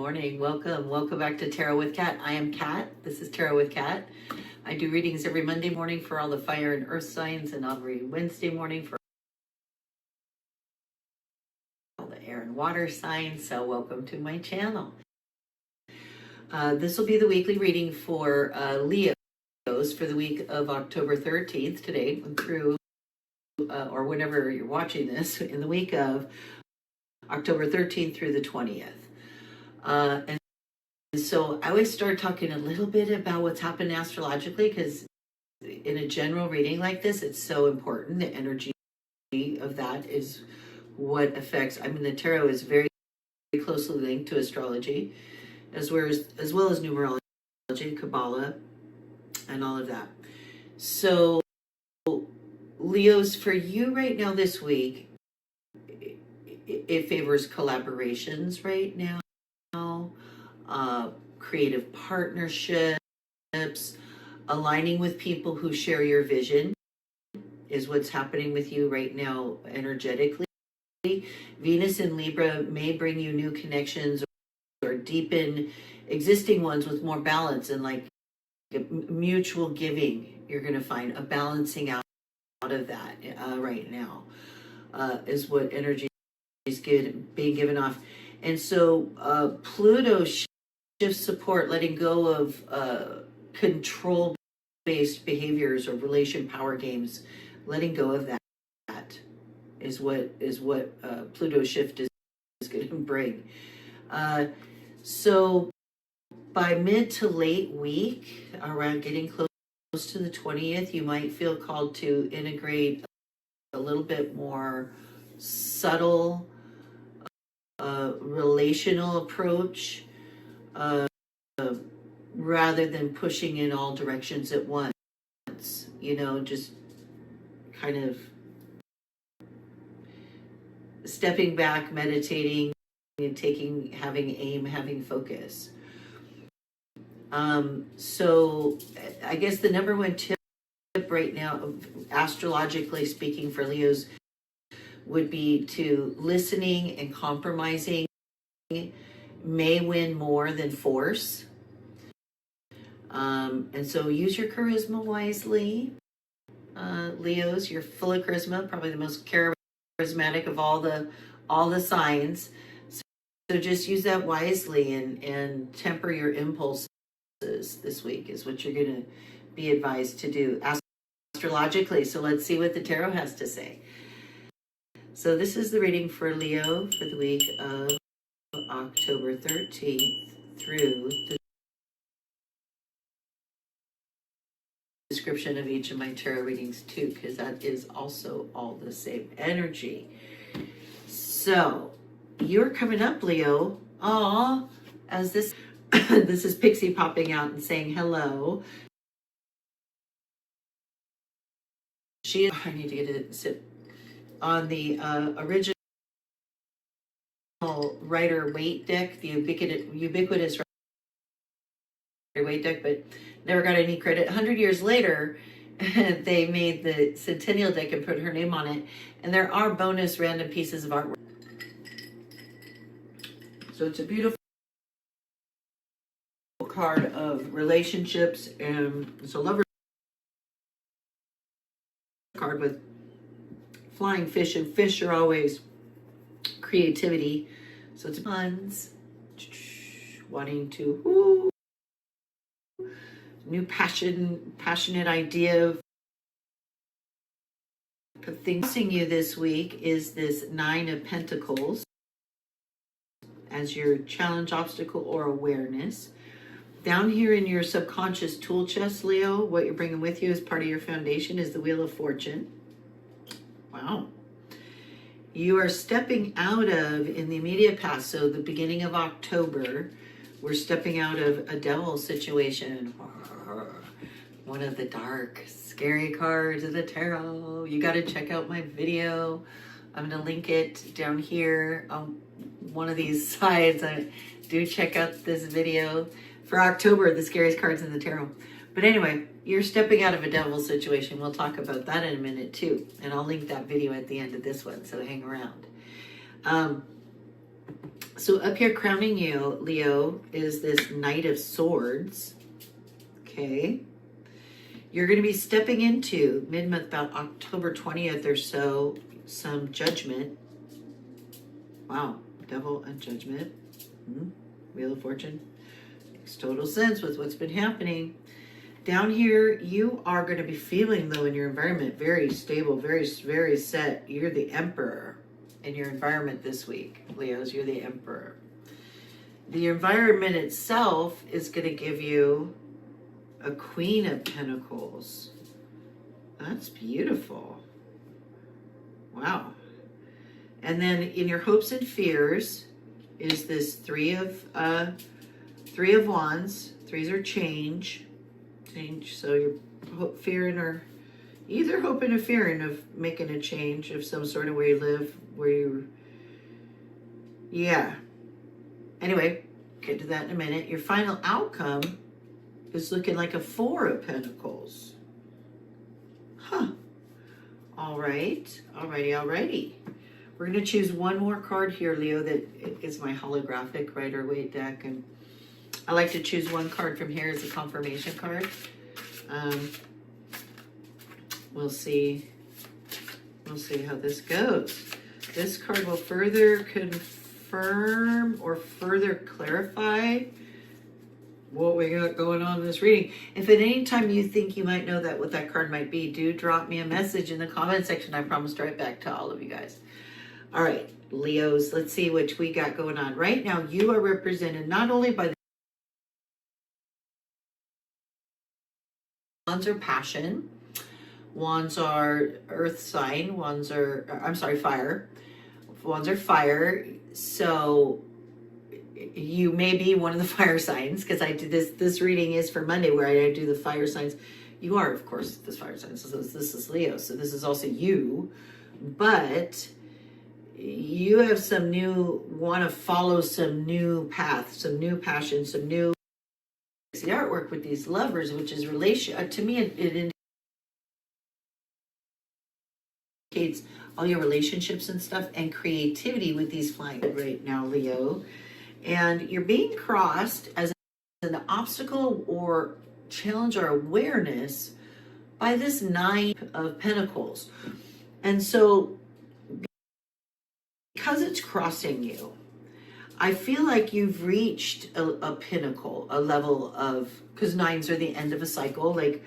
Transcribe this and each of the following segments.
morning. Welcome back to Tarot with Kat. I am Kat. This is Tarot with Kat. I do readings every Monday morning for all the fire and earth signs, and every Wednesday morning for all the air and water signs. So welcome to my channel. This will be the weekly reading for Leos for the week of October 13th, today through, or whenever you're watching this, in the week of October 13th through the 20th. And so I always start talking a little bit about what's happened astrologically, because in a general reading like this, it's so important. The energy of that is what affects, the tarot is very, very closely linked to astrology, as well as numerology, Kabbalah, and all of that. So Leos, for you right now this week, it favors collaborations right now, creative partnerships, aligning with people who share your vision is what's happening with you right now energetically. Venus in Libra may bring you new connections or deepen existing ones with more balance and like mutual giving. You're going to find a balancing out of that right now is what energy is being given off. And so Pluto shifts support, letting go of control-based behaviors or relation power games. Letting go of that is what Pluto shift is going to bring. So by mid to late week, around getting close to the 20th, you might feel called to integrate a little bit more subtle relational approach rather than pushing in all directions at once. Just kind of stepping back, meditating, and having focus. So I guess the number one tip right now, astrologically speaking, for Leos would be to listening and compromising may win more than force. And so use your charisma wisely. Leos, you're full of charisma, probably the most charismatic of all the signs. So just use that wisely and temper your impulses this week is what you're going to be advised to do astrologically. So let's see what the tarot has to say. So this is the reading for Leo for the week of October 13th through the description of each of my tarot readings too, because that is also all the same energy. So you're coming up, Leo. As this this is Pixie popping out and saying hello. I need to get it sit on the original Rider Waite deck, the ubiquitous Rider Waite deck, but never got any credit. 100 years later, they made the Centennial deck and put her name on it, and there are bonus random pieces of artwork. So it's a beautiful card of relationships, and it's a lover card with flying fish, and fish are always creativity. So it's puns, wanting to new passionate idea of things. You this week is this 9 of Pentacles as your challenge, obstacle, or awareness. Down here in your subconscious tool chest, Leo, what you're bringing with you as part of your foundation is the Wheel of Fortune. Wow. You are stepping out of, in the immediate past, so the beginning of October, we're stepping out of a devil situation. One of the dark, scary cards of the tarot. You got to check out my video. I'm going to link it down here on one of these sides. Do check out this video for October, the scariest cards in the tarot. But anyway, you're stepping out of a devil situation. We'll talk about that in a minute too. And I'll link that video at the end of this one, so hang around. So up here crowning you, Leo, is this Knight of Swords. Okay. You're going to be stepping into mid-month, about October 20th or so, some judgment. Wow. Devil and judgment. Wheel of Fortune. Makes total sense with what's been happening. Down here, you are going to be feeling, though, in your environment, very stable, very, very set. You're the emperor in your environment this week, Leos. You're the emperor. The environment itself is going to give you a Queen of Pentacles. That's beautiful. Wow. And then in your hopes and fears is this Three of Wands. Threes are change. So you're fearing, or either hoping or fearing of making a change of some sort of where you live, where you, yeah. Anyway, get to that in a minute. Your final outcome is looking like a Four of Pentacles. Huh. All right. Alrighty. We're going to choose one more card here, Leo, that is my holographic Rider-Waite deck. And I like to choose one card from here as a confirmation card. We'll see how this goes. This card will further confirm or further clarify what we got going on in this reading. If at any time you think you might know that what that card might be, do drop me a message in the comment section. I promise to write back to all of you guys. All right, Leos, let's see what we got going on. Right now, you are represented not only by the Wands are passion, Wands are earth sign, Wands are, I'm sorry, fire. Wands are fire. So you may be one of the fire signs, because I did this reading is for Monday where I do the fire signs. You are, of course, this fire sign. So this is Leo. So this is also you. But you have some new, want to follow some new path, some new passion, some new, the artwork with these lovers, which is relation, to me, it indicates all your relationships and stuff and creativity with these flying right now, Leo. And you're being crossed as an obstacle or challenge or awareness by this Nine of Pentacles. And so because it's crossing you, I feel like you've reached a pinnacle, a level of, because nines are the end of a cycle, like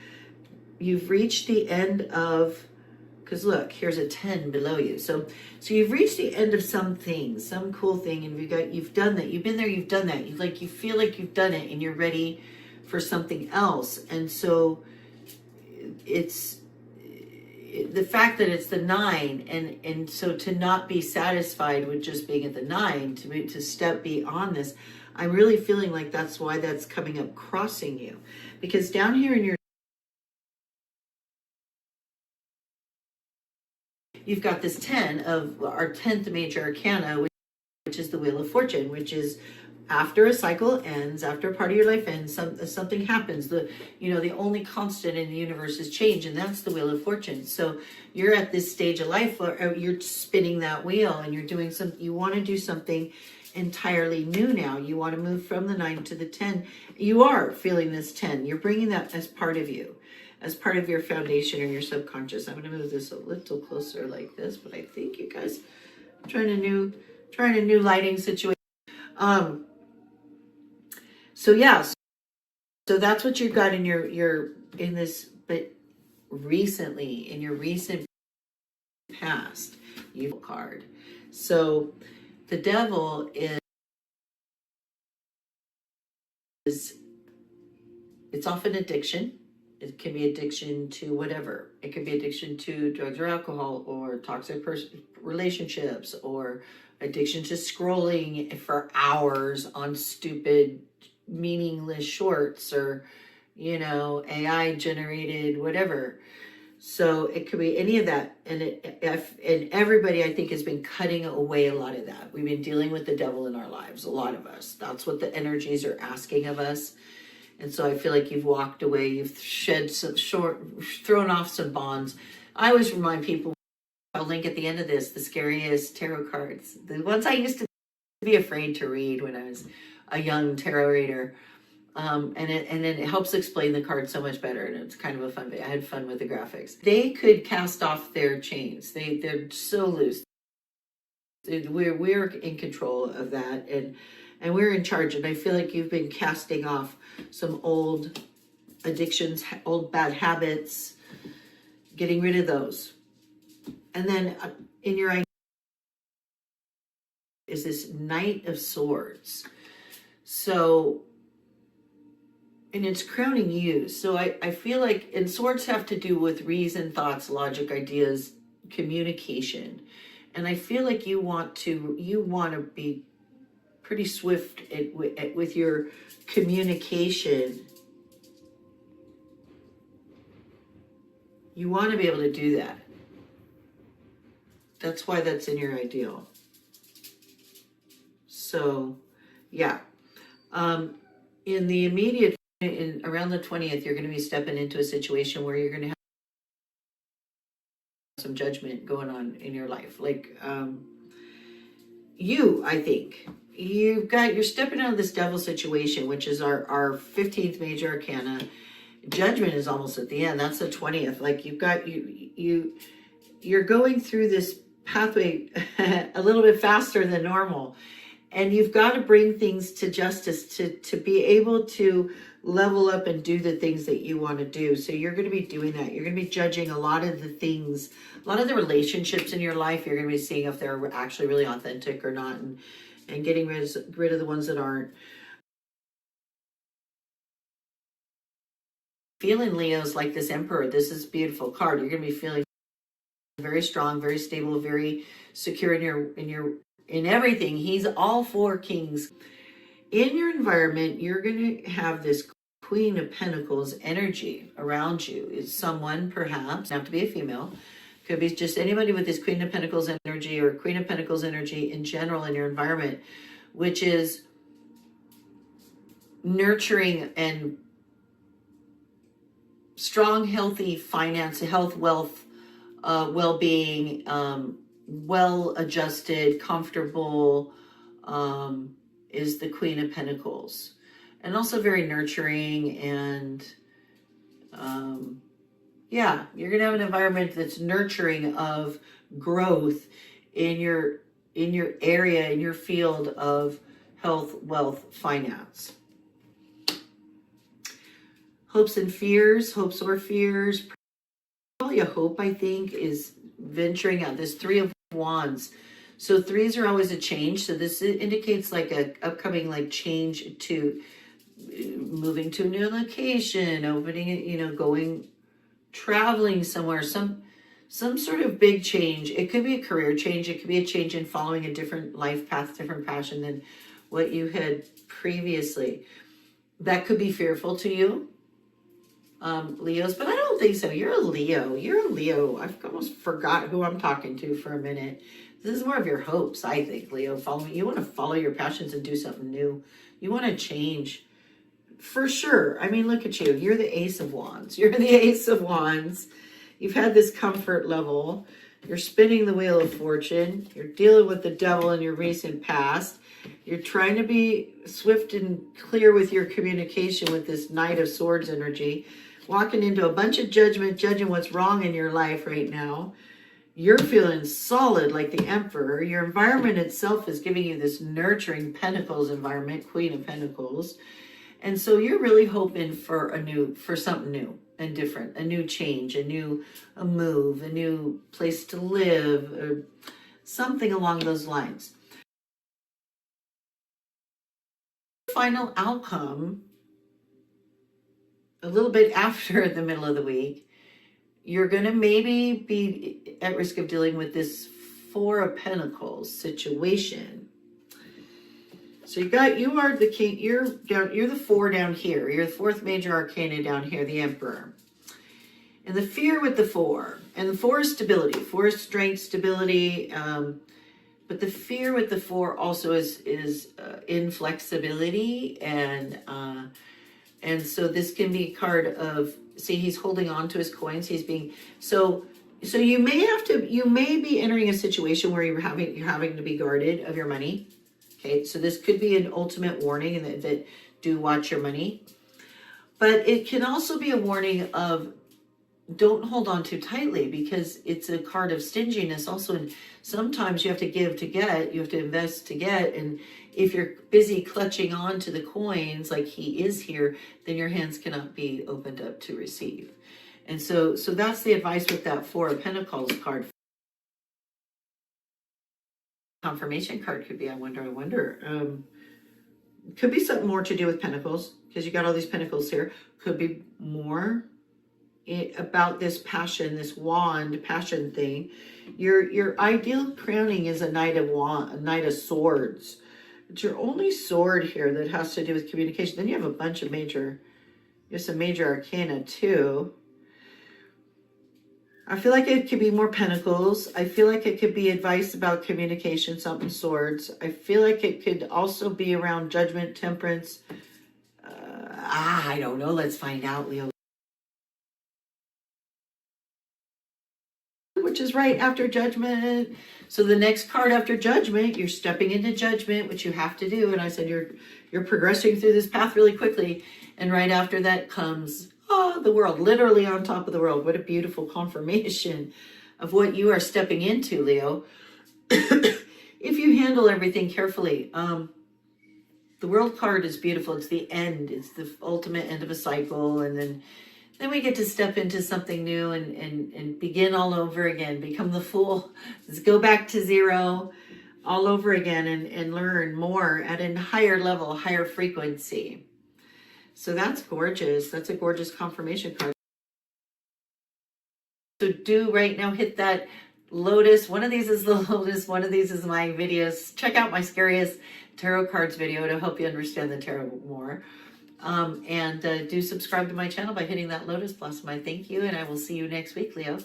you've reached the end of, because look, here's a 10 below you. So you've reached the end of something, some cool thing, and you've done that. You've been there, you've done that. You feel like you've done it and you're ready for something else. And so it's the fact that it's the 9, and so to not be satisfied with just being at the 9, to step beyond this, I'm really feeling like that's why that's coming up, crossing you. Because down here in your, you've got this 10 of our 10th major arcana, which is the Wheel of Fortune, which is after a cycle ends, after a part of your life ends, something happens. The only constant in the universe is change, and that's the Wheel of Fortune. So you're at this stage of life where you're spinning that wheel, and you're doing you want to do something entirely new now. You want to move from the 9 to the 10. You are feeling this 10. You're bringing that as part of you, as part of your foundation or your subconscious. I'm going to move this a little closer like this, but I think you guys, I'm trying a new lighting situation. So yeah, so that's what you've got in your in this, but recently, in your recent past, evil card. So the devil is, it's often addiction. It can be addiction to whatever. It could be addiction to drugs or alcohol, or toxic relationships, or addiction to scrolling for hours on stupid, meaningless shorts, or AI generated whatever. So it could be any of that, and and everybody, I think, has been cutting away a lot of that. We've been dealing with the devil in our lives, a lot of us. That's what the energies are asking of us. And so I feel like you've walked away, you've shed some thrown off some bonds. I always remind people, I'll link at the end of this, the scariest tarot cards, the ones I used to be afraid to read when I was a young tarot reader. And then it helps explain the card so much better, and it's kind of a fun. I had fun with the graphics. They could cast off their chains. They're so loose. We're in control of that, and we're in charge. And I feel like you've been casting off some old addictions, old bad habits, getting rid of those. And then in your idea is this Knight of Swords. So, and it's crowning you. So I feel like, and swords have to do with reason, thoughts, logic, ideas, communication. And I feel like you want to be pretty swift with your communication. You want to be able to do that. That's why that's in your ideal. So, yeah. In the immediate, around the 20th, you're going to be stepping into a situation where you're going to have some judgment going on in your life. Like, I think you're stepping out of this devil situation, which is our 15th major arcana. Judgment is almost at the end. That's the 20th. Like, you're going through this pathway a little bit faster than normal. And you've got to bring things to justice to be able to level up and do the things that you want to do. So you're going to be doing that. You're going to be judging a lot of the things, a lot of the relationships in your life. You're going to be seeing if they're actually really authentic or not, and getting rid of the ones that aren't. Feeling Leo's like this Emperor. This is a beautiful card. You're going to be feeling very strong, very stable, very secure in everything. He's all four kings. In your environment, you're going to have this Queen of Pentacles energy around you. It's someone, perhaps, doesn't have to be a female, could be just anybody with this Queen of Pentacles energy or Queen of Pentacles energy in general in your environment, which is nurturing and strong, healthy finance, health, wealth, well-being, well-adjusted, comfortable, is the Queen of Pentacles. And also very nurturing, and you're going to have an environment that's nurturing of growth in your area, in your field of health, wealth, finance. Hopes or fears. Probably a hope, I think, is venturing out. This Three of Wands. So threes are always a change. So this indicates like a upcoming like change to moving to a new location, opening it, going, traveling somewhere, some sort of big change. It could be a career change. It could be a change in following a different life path, different passion than what you had previously. That could be fearful to you, Leos, but I don't think so. You're a Leo. I've almost forgot who I'm talking to for a minute. This is more of your hopes, I think, Leo. You want to follow your passions and do something new. You want to change. For sure. I mean, look at you. You're the Ace of Wands. You're the Ace of Wands. You've had this comfort level. You're spinning the wheel of fortune. You're dealing with the devil in your recent past. You're trying to be swift and clear with your communication with this Knight of Swords energy. Walking into a bunch of judgment, judging what's wrong in your life right now. You're feeling solid like the Emperor. Your environment itself is giving you this nurturing Pentacles environment, Queen of Pentacles. And so you're really hoping for something new and different, a new change, a move, a new place to live, or something along those lines. Final outcome, a little bit after the middle of the week, you're going to maybe be at risk of dealing with this Four of Pentacles situation. So you are the king, you're the four down here. You're the fourth major arcana down here, the Emperor. And the fear with the four. And the four is stability. Four is strength, stability. But the fear with the four also is inflexibility. And so this can be a card of, see, he's holding on to his coins. He's being, so you may be entering a situation where you're having to be guarded of your money. Okay, so this could be an ultimate warning, and that do watch your money. But it can also be a warning of don't hold on too tightly, because it's a card of stinginess also. And sometimes you have to give to get, you have to invest to get. And if you're busy clutching on to the coins like he is here, then your hands cannot be opened up to receive. And so that's the advice with that Four of Pentacles card. Confirmation card could be, I wonder. Could be something more to do with Pentacles, because you got all these Pentacles here. Could be more about this passion, this wand passion thing. Your ideal crowning is a Knight of Swords. It's your only sword here that has to do with communication. Then you have a bunch of some major arcana too. I feel like it could be more Pentacles. I feel like it could be advice about communication, something Swords. I feel like it could also be around Judgment, Temperance. I don't know. Let's find out, Leo. Which is right after Judgment. So the next card after Judgment, you're stepping into Judgment, which you have to do. And I said you're progressing through this path really quickly. And right after that comes the World, literally on top of the world. What a beautiful confirmation of what you are stepping into, Leo. If you handle everything carefully. The World card is beautiful. It's the end. It's the ultimate end of a cycle. And then we get to step into something new and begin all over again. Become the Fool. Let's go back to zero all over again and learn more at a higher level, higher frequency. So that's gorgeous. That's a gorgeous confirmation card. So do right now hit that Lotus. One of these is the Lotus. One of these is my videos. Check out my Scariest Tarot Cards video to help you understand the tarot more. And do subscribe to my channel by hitting that Lotus Blossom. I thank you, and I will see you next week, Leo.